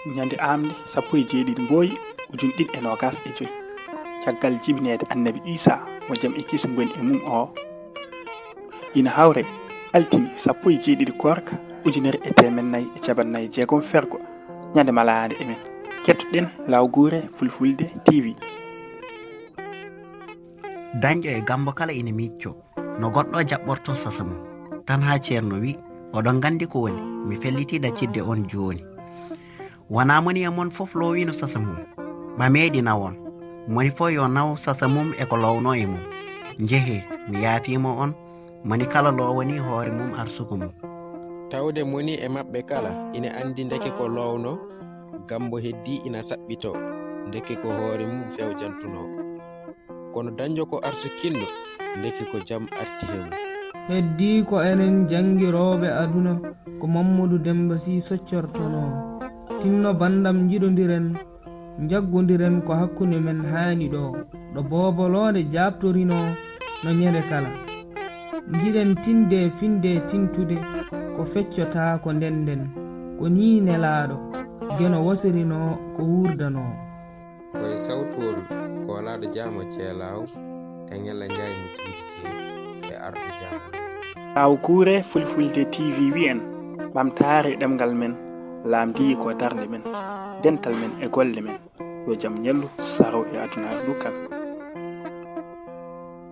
ñande amde 17 mboyi 2025 caggal jibinede annabi Isa mo jam e kisi ngoni e mum o ina hawre altini 17 korka 1456 fergo ñande malade emen kettuɗen lawgure fulfulde TV. dañƴo e gambo kala ina micco no goɗɗo jaɓɓorto sasa mum tan ha ceerno wi oɗon gandi ko woni mi fellitiɗa cidde on joni wona moni e mon fof lowino sasa mum ma meeɗi nawon moni fof yo naw sasa mum e ko lowno e mum jeehe mi yaafimo on moni kala lowoni hoore mum arsugo mum tawde moni e maɓɓe kala ina andi ndeke ko lowno gambo heddi ina saɓɓito ndeke ko hoore mum fewjantuno kono dañjo ko arsu kinno ndeke ko jam arti hemu heddi ko enen jangiroɓe aduna ko Mamadou Demba Sy soccortono tinno bandam jiɗodiren jaggodiren ko hakkunde men hani ɗo bobolode jabtorino no ñande kala jiɗen tinde finde tintude ko feccota ko ndenden ko ni nelaɗo jeno wasirino ko wurdano koye sawtol ko walaɗo jamo ceelaw tañella jaymo tiidije e ardu jamo lawgure fulfulde TV wi'en ɓamtare ɗemgal men laamdi ko darde men dental men e golle men yo jam ñallu saro e aduna lukan